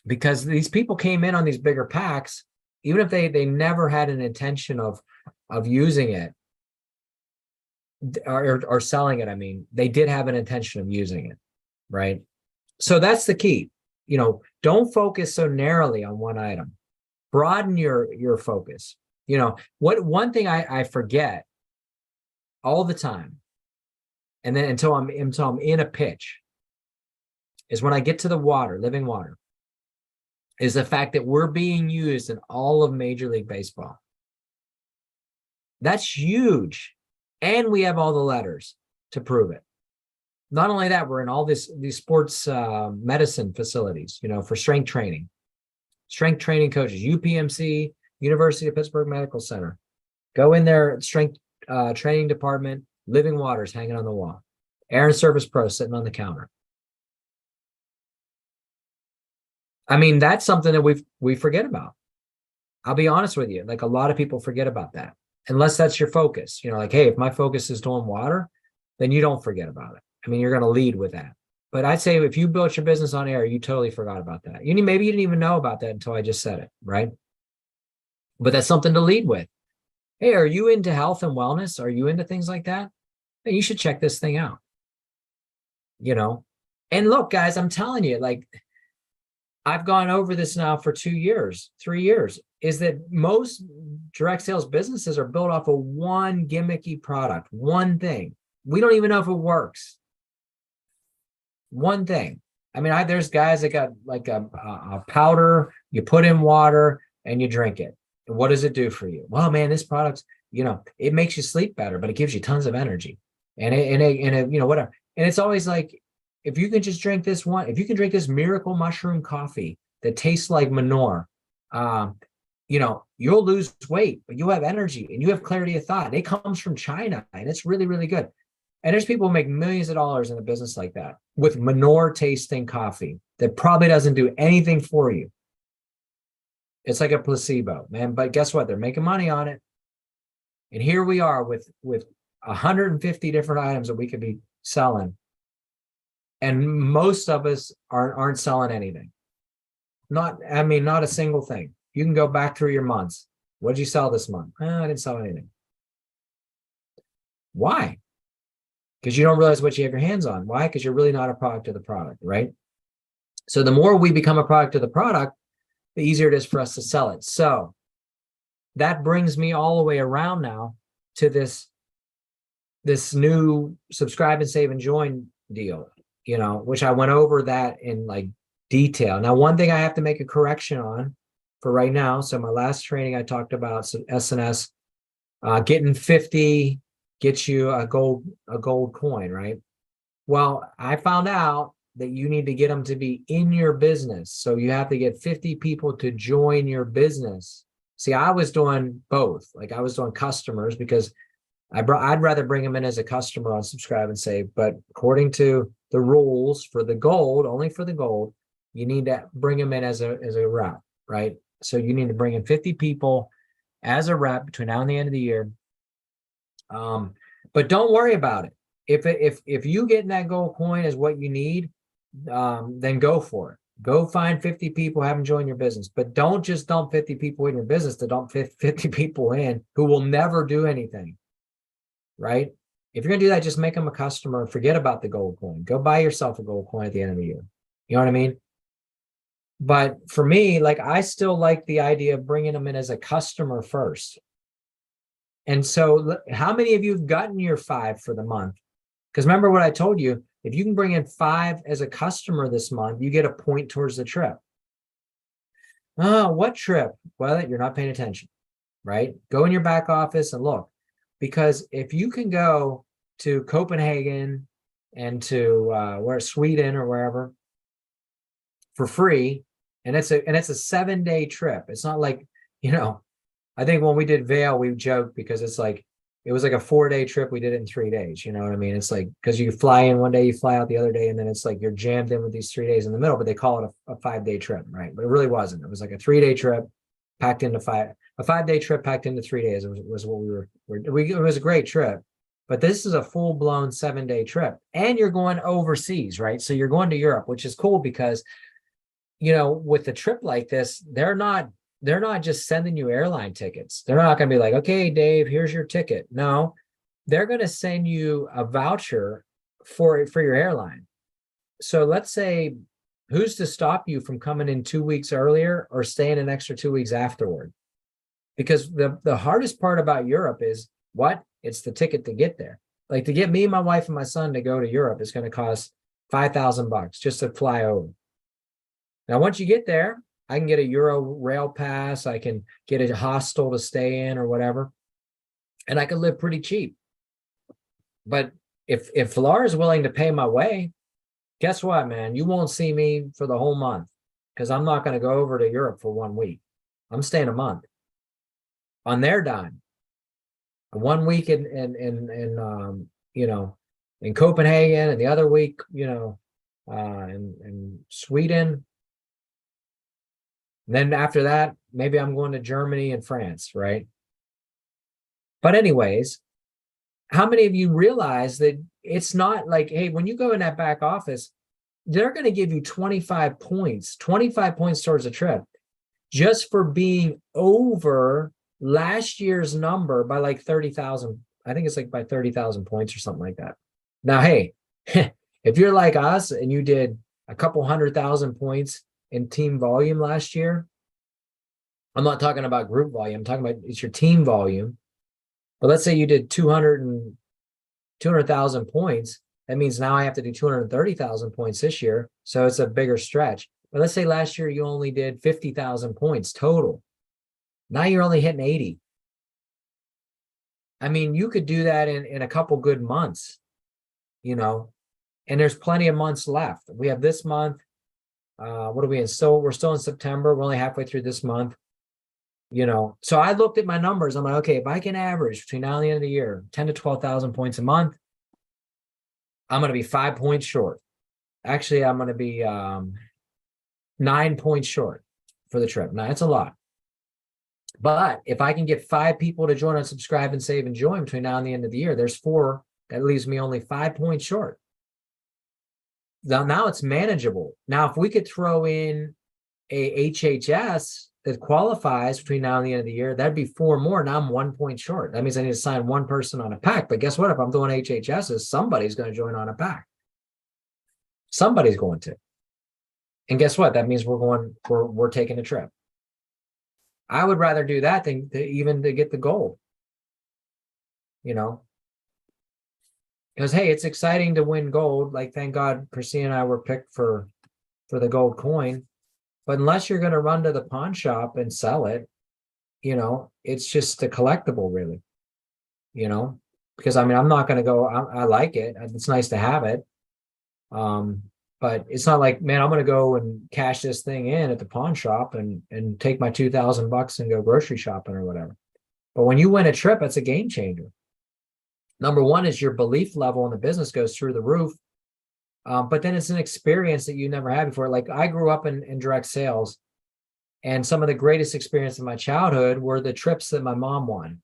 Because these people came in on these bigger packs, even if they never had an intention of using it or selling it. I mean, they did have an intention of using it, right? So that's the key. Don't focus so narrowly on one item. Broaden your focus. One thing I forget all the time, and then until I'm in a pitch, is when I get to the water, living water, is the fact that we're being used in all of Major League Baseball. That's huge. And we have all the letters to prove it. Not only that, we're in all these sports medicine facilities, for strength training coaches, UPMC, University of Pittsburgh Medical Center. Go in there, strength training department, living waters hanging on the wall, Air and Service Pro sitting on the counter. I mean, that's something that we forget about. I'll be honest with you. Like a lot of people forget about that. Unless that's your focus, like, hey, if my focus is doing water, then you don't forget about it. I mean, you're going to lead with that. But I'd say if you built your business on air, you totally forgot about that. Maybe you didn't even know about that until I just said it, right? But that's something to lead with. Hey, are you into health and wellness? Are you into things like that? Then you should check this thing out. And look, guys, I'm telling you, like, I've gone over this now for 2 years, 3 years, is that most direct sales businesses are built off of one gimmicky product, one thing. We don't even know if it works. One thing. I mean, there's guys that got like a powder, you put in water and you drink it. And what does it do for you? Well, man, this product's, it makes you sleep better, but it gives you tons of energy. And whatever. And it's always like, if you can just drink this one, if you can drink this miracle mushroom coffee that tastes like manure, you'll lose weight, but you have energy and you have clarity of thought. It comes from China and it's really, really good. And there's people who make millions of dollars in a business like that with manure tasting coffee that probably doesn't do anything for you. It's like a placebo, man. But guess what? They're making money on it. And here we are with 150 different items that we could be selling. And most of us aren't selling anything. Not a single thing. You can go back through your months. What did you sell this month? I didn't sell anything. Why? Because you don't realize what you have your hands on. Why? Because you're really not a product of the product, right? So the more we become a product of the product, the easier it is for us to sell it. So that brings me all the way around now to this new subscribe and save and join deal, which I went over that in like detail. Now, one thing I have to make a correction on for right now. So my last training, I talked about SNS, getting 50 gets you a gold coin, right? Well, I found out that you need to get them to be in your business. So you have to get 50 people to join your business. See, I was doing both. Like I was doing customers because I'd rather bring them in as a customer on subscribe and save. But according to the rules for the gold, only for the gold, you need to bring them in as a rep, right? So you need to bring in 50 people as a rep between now and the end of the year. But don't worry about it. If you getting that gold coin is what you need, then go for it. Go find 50 people, have them join your business. But don't just dump 50 people in your business to dump 50 people in who will never do anything, right? If you're going to do that, just make them a customer. Forget about the gold coin. Go buy yourself a gold coin at the end of the year. You know what I mean? But for me, like I still like the idea of bringing them in as a customer first. And so how many of you have gotten your 5 for the month? Because remember what I told you, if you can bring in 5 as a customer this month, you get a point towards the trip. Oh, what trip? Well, you're not paying attention, right? Go in your back office and look. Because if you can go to Copenhagen and to Sweden or wherever for free, and it's a 7-day trip. It's not like, I think when we did Vail, we joked because it was like a 4-day trip. We did it in 3 days. You know what I mean? It's like, because you fly in one day, you fly out the other day, and then it's like you're jammed in with these 3 days in the middle, but they call it a 5-day trip, right? But it really wasn't. It was like a 3-day trip packed into a 5-day trip packed into 3 days. It was what it was a great trip, but this is a full-blown 7-day trip, and you're going overseas, right? So you're going to Europe, which is cool because, with a trip like this, they're not just sending you airline tickets. They're not going to be like, okay, Dave, here's your ticket. No, they're going to send you a voucher for your airline. So let's say, who's to stop you from coming in 2 weeks earlier or staying an extra 2 weeks afterward? Because the hardest part about Europe is what? It's the ticket to get there. Like to get me, my wife, and my son to go to Europe is going to cost $5,000 just to fly over. Now, once you get there, I can get a Euro rail pass. I can get a hostel to stay in or whatever. And I can live pretty cheap. But if Laura's willing to pay my way, guess what, man? You won't see me for the whole month because I'm not going to go over to Europe for 1 week. I'm staying a month on their dime. 1 week in Copenhagen, and the other week, in Sweden. And then after that, maybe I'm going to Germany and France, right? But anyways, how many of you realize that it's not like, hey, when you go in that back office, they're going to give you 25 points towards a trip just for being over last year's number by like 30,000. I think it's like by 30,000 points or something like that. Now, hey, if you're like us and you did a couple 100,000 points in team volume last year, I'm not talking about group volume, I'm talking about it's your team volume. But let's say you did 200,000 points. That means now I have to do 230,000 points this year. So it's a bigger stretch. But let's say last year you only did 50,000 points total. Now you're only hitting 80. I mean, you could do that in a couple good months, and there's plenty of months left. We have this month. What are we in? So we're still in September. We're only halfway through this month. So I looked at my numbers. I'm like, okay, if I can average between now and the end of the year, 10 to 12,000 points a month, I'm going to be 5 points short. Actually, I'm going to be 9 points short for the trip. Now, that's a lot. But if I can get 5 people to join on Subscribe and Save and Join between now and the end of the year, there's 4. That leaves me only 5 points short. Now it's manageable. Now, if we could throw in a HHS that qualifies between now and the end of the year, that'd be 4 more. Now I'm 1 point short. That means I need to sign 1 person on a pack. But guess what? If I'm doing HHSs, somebody's going to join on a pack. Somebody's going to. And guess what? That means we're taking a trip. I would rather do that than to get the gold. Because, hey, it's exciting to win gold. Like, thank God Christina and I were picked for the gold coin. But unless you're going to run to the pawn shop and sell it, it's just a collectible, really. Because, I mean, I'm not going to go, I like it. It's nice to have it. But it's not like, man, I'm going to go and cash this thing in at the pawn shop and take my $2,000 and go grocery shopping or whatever. But when you win a trip, it's a game changer. Number one is your belief level in the business goes through the roof. But then it's an experience that you never had before. Like, I grew up in direct sales, and some of the greatest experience in my childhood were the trips that my mom won,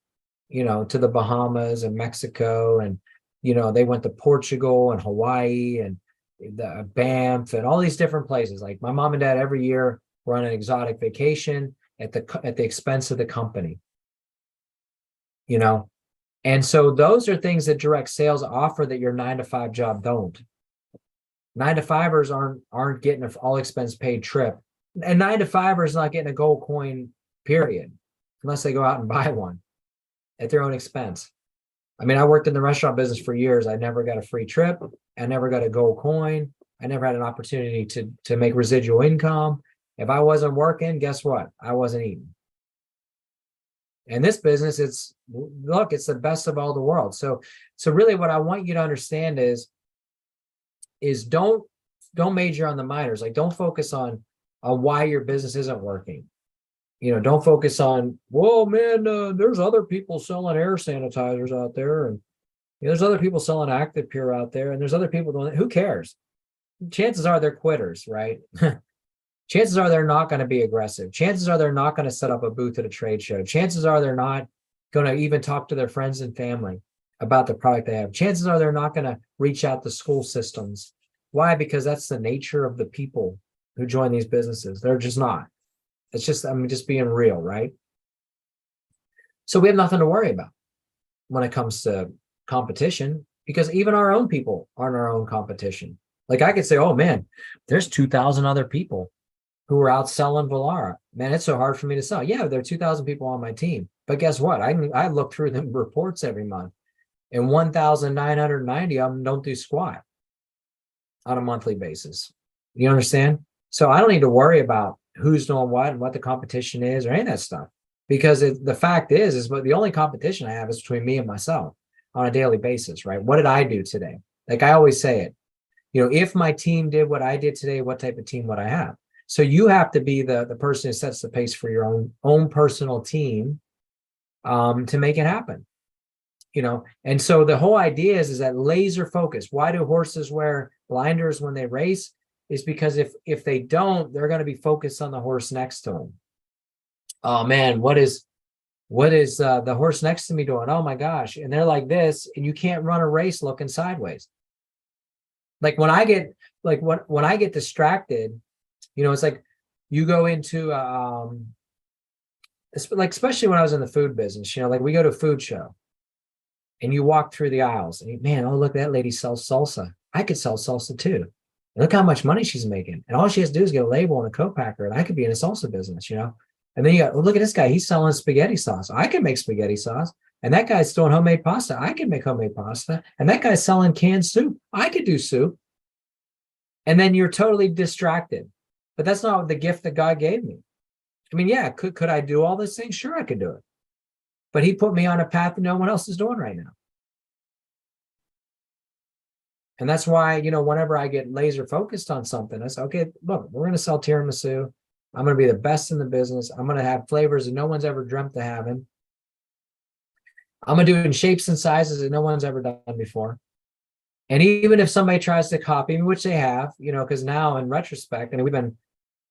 to the Bahamas and Mexico. And, they went to Portugal and Hawaii and the Banff and all these different places. Like, my mom and dad every year were on an exotic vacation at the expense of the company, And so those are things that direct sales offer that your 9-to-5 job don't. 9-to-5ers aren't getting an all expense paid trip. And 9-to-5ers not getting a gold coin, period, unless they go out and buy one at their own expense. I mean, I worked in the restaurant business for years. I never got a free trip. I never got a gold coin. I never had an opportunity to make residual income. If I wasn't working, guess what? I wasn't eating. And this business, it's the best of all the world. So really what I want you to understand is don't major on the minors. Like, don't focus on why your business isn't working. Don't focus on, whoa, man, there's other people selling air sanitizers out there. And there's other people selling Active Pure out there. And there's other people doing it. Who cares? Chances are they're quitters, right? Chances are they're not going to be aggressive. Chances are they're not going to set up a booth at a trade show. Chances are they're not going to even talk to their friends and family about the product they have. Chances are they're not going to reach out to school systems. Why? Because that's the nature of the people who join these businesses. They're just not. It's just, just being real, right? So we have nothing to worry about when it comes to competition, because even our own people aren't our own competition. Like, I could say, oh man, there's 2,000 other people who are out selling Vollara. Man, it's so hard for me to sell. Yeah, there are 2,000 people on my team. But guess what? I look through the reports every month, and 1,990 of them don't do squat on a monthly basis. You understand? So I don't need to worry about who's doing what and what the competition is or any of that stuff. Because the fact is what the only competition I have is between me and myself on a daily basis, right? What did I do today? Like, I always say it, if my team did what I did today, what type of team would I have? So you have to be the person who sets the pace for your own personal team to make it happen. And so the whole idea is that laser focus. Why do horses wear blinders when they race? Is because if they don't, they're going to be focused on the horse next to them. Oh man, what is the horse next to me doing? Oh my gosh. And they're like this, and you can't run a race looking sideways. Like, when I get when I get distracted, it's like you go into like, especially when I was in the food business, like, we go to a food show and you walk through the aisles and man, oh, look, that lady sells salsa. I could sell salsa too. Look how much money she's making. And all she has to do is get a label and a co-packer, and I could be in a salsa business, you know? And then you got, well, look at this guy. He's selling spaghetti sauce. I can make spaghetti sauce. And that guy's doing homemade pasta. I can make homemade pasta. And that guy's selling canned soup. I could do soup. And then you're totally distracted. But that's not the gift that God gave me. I mean, yeah, could I do all these things? Sure, I could do it. But he put me on a path that no one else is doing right now. And that's why, you know, whenever I get laser focused on something, I say, okay, look, we're going to sell tiramisu. I'm going to be the best in the business. I'm going to have flavors that no one's ever dreamt of having. I'm going to do it in shapes and sizes that no one's ever done before. And even if somebody tries to copy me, which they have, you know, because now in retrospect, and we've been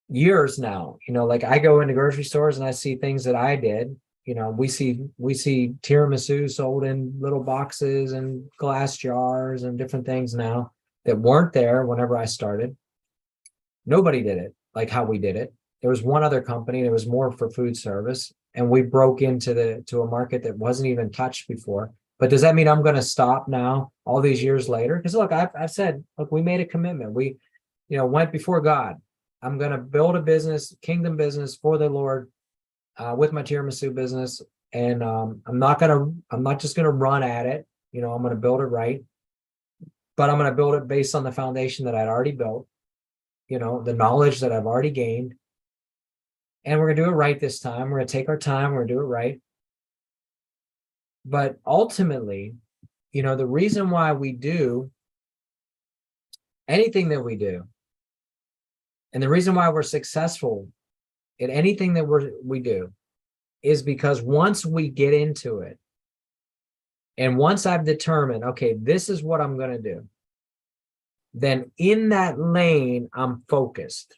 years now, you know, like I go into grocery stores and I see things that I did. You know, we see tiramisu sold in little boxes and glass jars and different things now that weren't there whenever I started. Nobody did it like how we did it. There was one other company that was more for food service, and we broke into a market that wasn't even touched before. But does that mean I'm going to stop now all these years later? Because look, I've said, look, we made a commitment. We, you know, went before God. I'm going to build a business, kingdom business for the Lord. With my tiramisu business, and I'm not just gonna run at it. You know, I'm gonna build it right, but I'm gonna build it based on the foundation that I'd already built. You know, the knowledge that I've already gained, and we're gonna do it right this time. We're gonna take our time. We're gonna do it right. But ultimately, you know, the reason why we do anything that we do, and the reason why we're successful in anything that we do, is because once we get into it, and once I've determined, okay, this is what I'm going to do, then in that lane, I'm focused.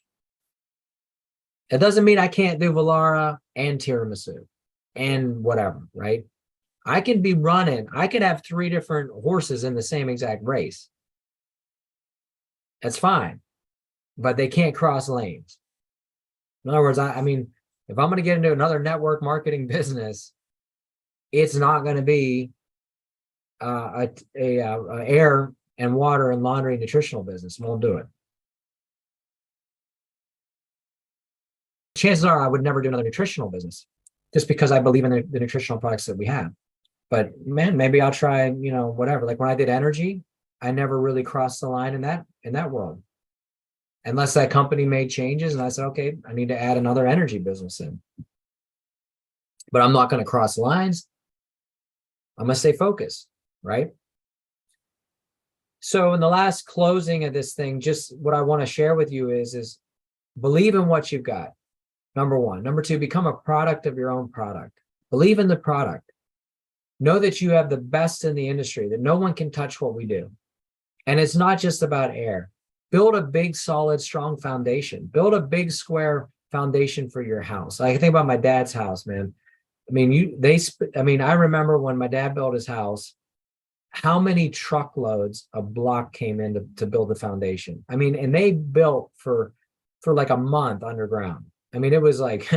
It doesn't mean I can't do Velara and tiramisu and whatever, right? I can be running. I could have 3 different horses in the same exact race. That's fine, but they can't cross lanes. In other words, I mean, if I'm going to get into another network marketing business, it's not going to be a air and water and laundry nutritional business. Won't do it. Chances are I would never do another nutritional business just because I believe in the nutritional products that we have. But man, maybe I'll try, you know, whatever. Like when I did energy, I never really crossed the line in that world. Unless that company made changes and I said, okay, I need to add another energy business in. But I'm not going to cross lines. I'm going to stay focused, right? So in the last closing of this thing, just what I want to share with you is believe in what you've got. Number 1. Number 2, become a product of your own product. Believe in the product. Know that you have the best in the industry, that no one can touch what we do. And it's not just about air. Build a big, solid, strong foundation. Build a big square foundation for your house. I think about my dad's house, man. I mean, I remember when my dad built his house, how many truckloads of block came in to build the foundation. I mean, and they built for like a month underground. I mean, it was like,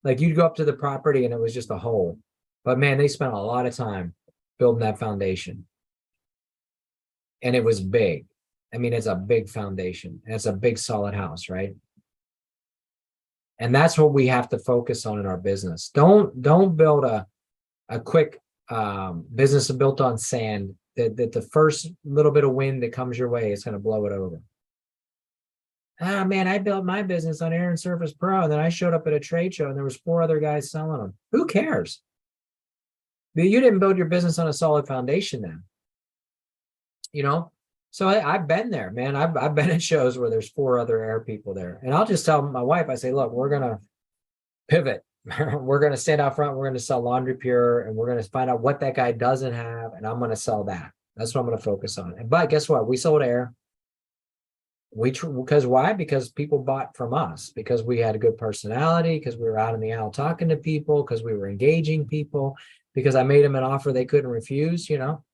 like you'd go up to the property and it was just a hole. But man, they spent a lot of time building that foundation. And it was big. I mean, it's a big foundation. And it's a big, solid house, right? And that's what we have to focus on in our business. Don't build a quick business built on sand that the first little bit of wind that comes your way is going to blow it over. Ah, man, I built my business on Air and Surface Pro. And then I showed up at a trade show and there was 4 other guys selling them. Who cares? You didn't build your business on a solid foundation then. You know? So I've been there, man. I've been at shows where there's 4 other air people there. And I'll just tell my wife, I say, look, we're going to pivot. We're going to stand out front. We're going to sell Laundry Pure and we're going to find out what that guy doesn't have. And I'm going to sell that. That's what I'm going to focus on. But guess what? We sold air. Because why? Because people bought from us, because we had a good personality, because we were out in the aisle talking to people, because we were engaging people, because I made them an offer they couldn't refuse, you know,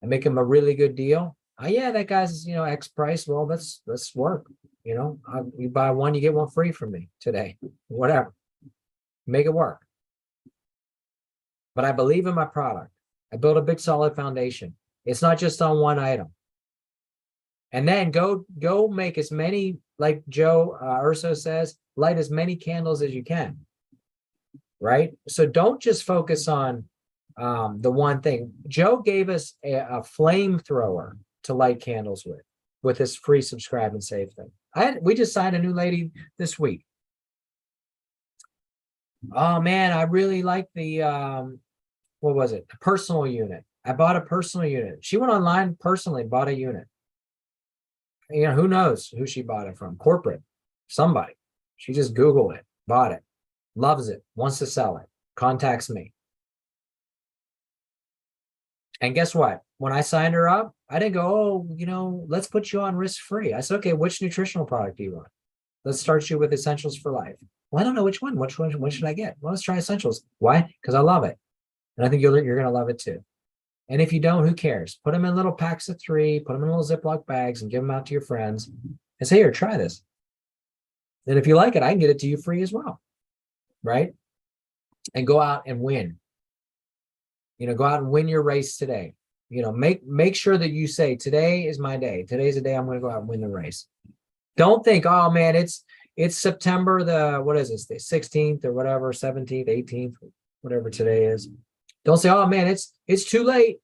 and make them a really good deal. Yeah, that guy's, you know, X price. Well, let's work. You know, you buy 1, you get 1 free from me today, whatever. Make it work. But I believe in my product. I built a big, solid foundation. It's not just on one item. And then go make as many, like Joe Urso says, light as many candles as you can. Right. So don't just focus on the one thing. Joe gave us a flamethrower to light candles with this free subscribe and save thing. We just signed a new lady this week. Oh man, I really like the what was it? The personal unit. I bought a personal unit. She went online personally, bought a unit. You know, who knows who she bought it from? Corporate, somebody. She just Googled it, bought it, loves it, wants to sell it, contacts me. And guess what? When I signed her up, I didn't go, oh, let's put you on risk free. I said, okay, which nutritional product do you want? Let's start you with Essentials for Life. Well, I don't know which one. Which one should I get? Well, let's try Essentials. Why? Because I love it. And I think you're going to love it too. And if you don't, who cares? Put them in little packs of 3, put them in little Ziploc bags and give them out to your friends and say, here, try this. And if you like it, I can get it to you free as well. Right? And go out and win. Go out and win your race today. Make sure that you say, today is my day. Today's the day I'm going to go out and win the race. Don't think, oh man, it's September what is this, the 16th or whatever, 17th, 18th, whatever today is. Don't say, oh man, it's too late.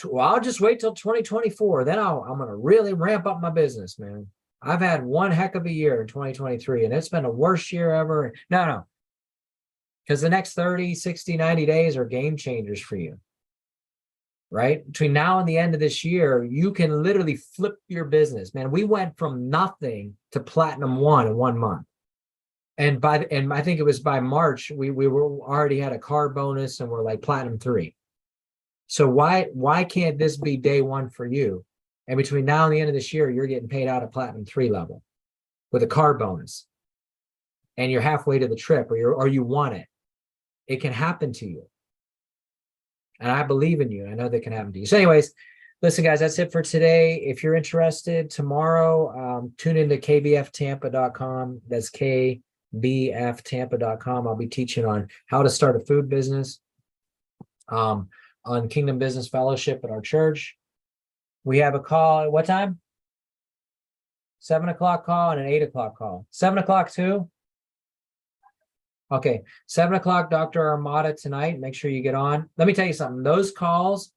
Well, I'll just wait till 2024. Then I'm going to really ramp up my business, man. I've had one heck of a year in 2023, and it's been the worst year ever. No. Because the next 30, 60, 90 days are game changers for you. Right? Between now and the end of this year, you can literally flip your business. Man, we went from nothing to platinum 1 in 1 month. And I think it was by March, we already had a car bonus and we're like platinum 3. So why can't this be day 1 for you? And between now and the end of this year, you're getting paid out at platinum 3 level with a car bonus. And you're halfway to the trip or you want it. It can happen to you. And I believe in you. I know that can happen to you. So anyways, listen, guys, that's it for today. If you're interested, tomorrow, tune into kbftampa.com. That's kbftampa.com. I'll be teaching on how to start a food business on Kingdom Business Fellowship at our church. We have a call at what time? 7 o'clock call and an 8 o'clock call. 7 o'clock too? Okay, 7 o'clock, Dr. Armada tonight. Make sure you get on. Let me tell you something. Those calls,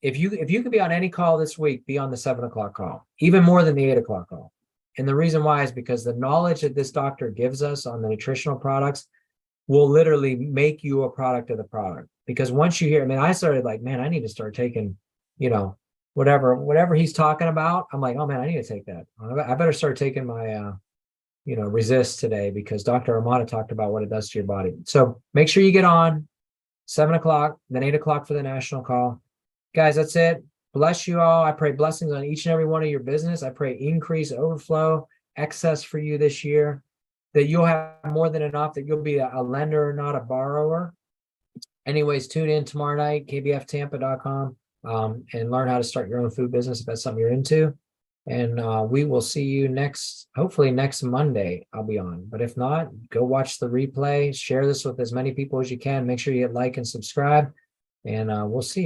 if you could be on any call this week, be on the 7 o'clock call, even more than the 8 o'clock call. And the reason why is because the knowledge that this doctor gives us on the nutritional products will literally make you a product of the product. Because once you hear, I started like, man, I need to start taking, whatever he's talking about. I'm like, oh man, I need to take that. I better start taking my resist today, because Dr. Armada talked about what it does to your body. So make sure you get on 7 o'clock, then 8 o'clock for the national call. Guys, that's it. Bless you all. I pray blessings on each and every one of your business. I pray increase, overflow, excess for you this year, that you'll have more than enough, that you'll be a lender, not a borrower. Anyways, tune in tomorrow night, kbftampa.com, and learn how to start your own food business if that's something you're into. And we will see you hopefully next Monday I'll be on. But if not, go watch the replay, share this with as many people as you can. Make sure you hit like and subscribe, and we'll see you.